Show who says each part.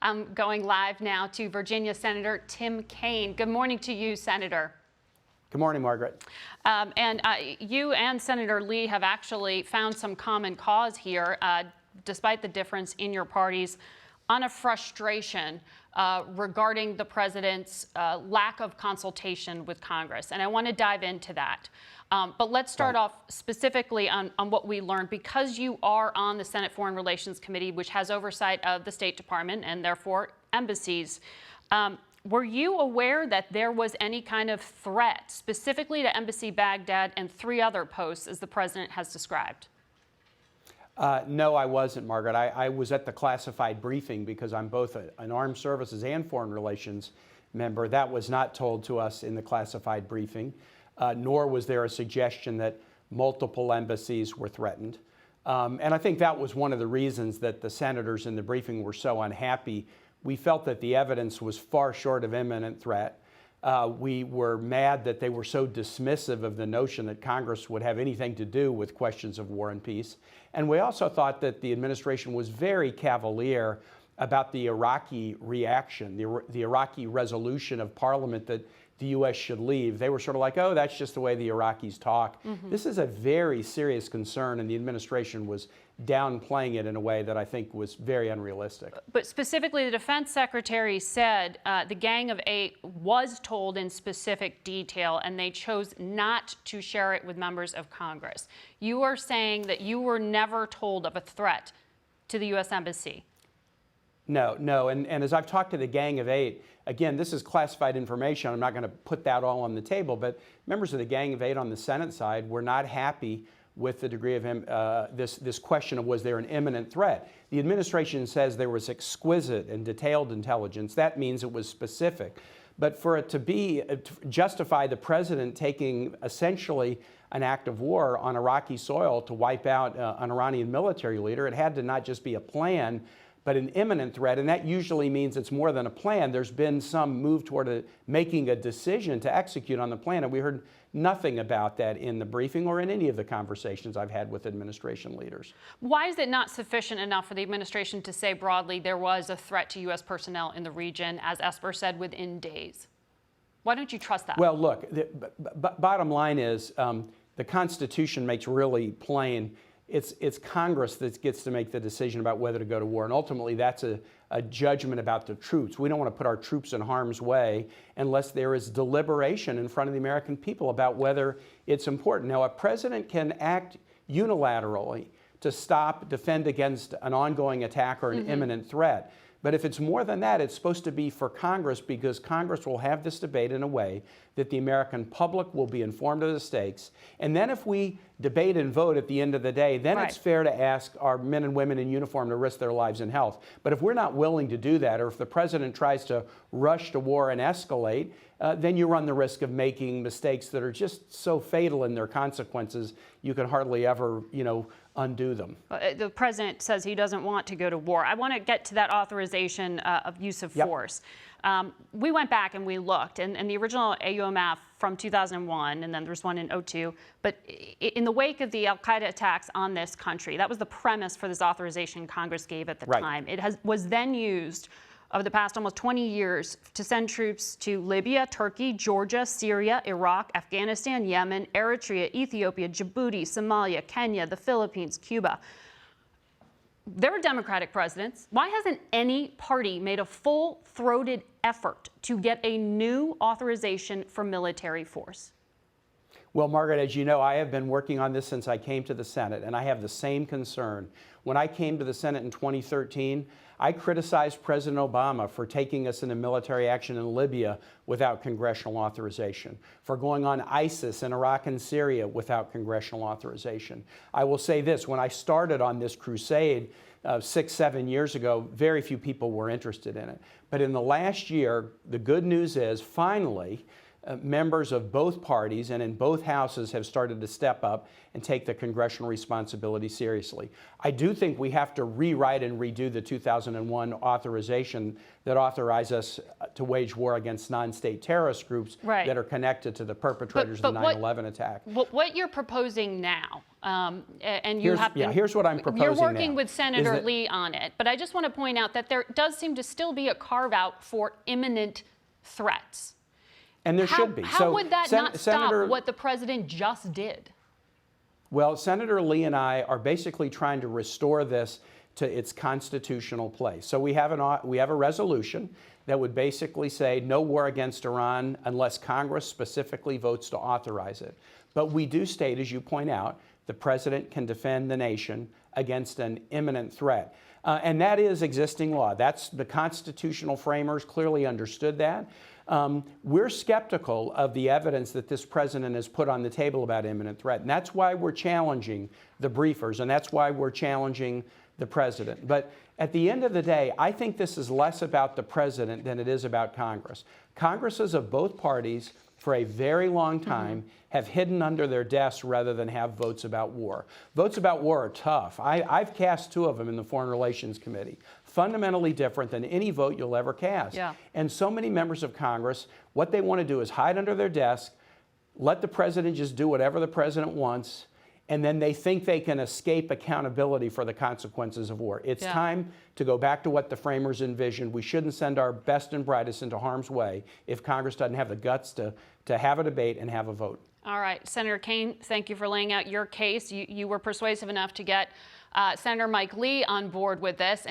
Speaker 1: I'm going live now to Virginia Senator Tim Kaine. Good morning to you, Senator.
Speaker 2: Good morning, Margaret.
Speaker 1: You and Senator Lee have actually found some common cause here, despite the difference in your parties, on a frustration regarding the president's lack of consultation with Congress. And I want to dive into that. But let's start off specifically on what we learned. Because you are on the Senate Foreign Relations Committee, which has oversight of the State Department and therefore embassies, were you aware that there was any kind of threat specifically to Embassy Baghdad and 3 other posts, as the president has described?
Speaker 2: No, I wasn't, Margaret. I was at the classified briefing because I'm both an armed services and foreign relations member. That was not told to us in the classified briefing, nor was there a suggestion that multiple embassies were threatened. And I think that was one of the reasons that the senators in the briefing were so unhappy. We felt that the evidence was far short of imminent threat. We were mad that they were so dismissive of the notion that Congress would have anything to do with questions of war and peace. And we also thought that the administration was very cavalier about the Iraqi reaction, the Iraqi resolution of Parliament that the U.S. should leave. They were sort of like, oh, that's just the way the Iraqis talk. This is a very serious concern, and the administration was downplaying it in a way that I think was very unrealistic.
Speaker 1: But specifically, the defense secretary said the Gang of 8 was told in specific detail, and they chose not to share it with members of Congress. You are saying that you were never told of a threat to the U.S. Embassy.
Speaker 2: No. And as I've talked to the Gang of 8, again, this is classified information. I'm not going to put that all on the table, but members of the Gang of 8 on the Senate side were not happy with the degree of this question of was there an imminent threat. The administration says there was exquisite and detailed intelligence. That means it was specific. But for it to justify the president taking essentially an act of war on Iraqi soil to wipe out an Iranian military leader, it had to not just be a plan, but an imminent threat, and that usually means it's more than a plan. There's been some move toward making a decision to execute on the plan, and we heard nothing about that in the briefing or in any of the conversations I've had with administration leaders.
Speaker 1: Why is it not sufficient enough for the administration to say broadly there was a threat to U.S. personnel in the region, as Esper said, within days? Why don't you trust that?
Speaker 2: Well, look, bottom line is the Constitution makes really plain it's Congress that gets to make the decision about whether to go to war, and ultimately that's a judgment about the troops. We don't want to put our troops in harm's way unless there is deliberation in front of the American people about whether it's important. Now, a president can act unilaterally to defend against an ongoing attack or an imminent threat. But if it's more than that, it's supposed to be for Congress, because Congress will have this debate in a way that the American public will be informed of the stakes. And then if we debate and vote at the end of the day, then it's fair to ask our men and women in uniform to risk their lives and health. But if we're not willing to do that, or if the president tries to rush to war and escalate, then you run the risk of making mistakes that are just so fatal in their consequences, you can hardly ever, undo them.
Speaker 1: The president says he doesn't want to go to war. I want to get to that authorization of use of force. We went back and we looked, and the original AUMF from 2001, and then there's one in 2002, but in the wake of the al-Qaeda attacks on this country, that was the premise for this authorization Congress gave at the time. It was then used over the past almost 20 years to send troops to Libya, Turkey, Georgia, Syria, Iraq, Afghanistan, Yemen, Eritrea, Ethiopia, Djibouti, Somalia, Kenya, the Philippines, Cuba. There are Democratic presidents. Why hasn't any party made a full-throated effort to get a new authorization for military force?
Speaker 2: Well, Margaret, as you know, I have been working on this since I came to the Senate, and I have the same concern. When I came to the Senate in 2013, I criticized President Obama for taking us into military action in Libya without congressional authorization, for going on ISIS in Iraq and Syria without congressional authorization. I will say this, when I started on this crusade 6, 7 years ago, very few people were interested in it. But in the last year, the good news is, finally, members of both parties and in both houses have started to step up and take the congressional responsibility seriously. I do think we have to rewrite and redo the 2001 authorization that authorized us to wage war against non-state terrorist groups that are connected to the perpetrators of the 9/11 attack.
Speaker 1: What you're proposing now and you have been,
Speaker 2: here's what I'm proposing.
Speaker 1: You're working
Speaker 2: now,
Speaker 1: with Senator Lee on it, but I just want to point out that there does seem to still be a carve-out for imminent threats.
Speaker 2: And there should be.
Speaker 1: How would that not stop what the president just did?
Speaker 2: Well, Senator Lee and I are basically trying to restore this to its constitutional place. So we have a resolution that would basically say no war against Iran unless Congress specifically votes to authorize it. But we do state, as you point out, the president can defend the nation against an imminent threat. And that is existing law. That's the constitutional framers clearly understood that. We're skeptical of the evidence that this president has put on the table about imminent threat. And that's why we're challenging the briefers, and that's why we're challenging the president. But at the end of the day, I think this is less about the president than it is about Congress. Congresses of both parties for a very long time have hidden under their desks rather than have votes about war. Votes about war are tough. I've cast 2 of them in the Foreign Relations Committee. Fundamentally different than any vote you'll ever cast.
Speaker 1: Yeah.
Speaker 2: And so many members of Congress, what they want to do is hide under their desk, let the president just do whatever the president wants, and then they think they can escape accountability for the consequences of war. It's time to go back to what the framers envisioned. We shouldn't send our best and brightest into harm's way if Congress doesn't have the guts to have a debate and have a vote.
Speaker 1: All right, Senator Kaine, thank you for laying out your case. You were persuasive enough to get Senator Mike Lee on board with this.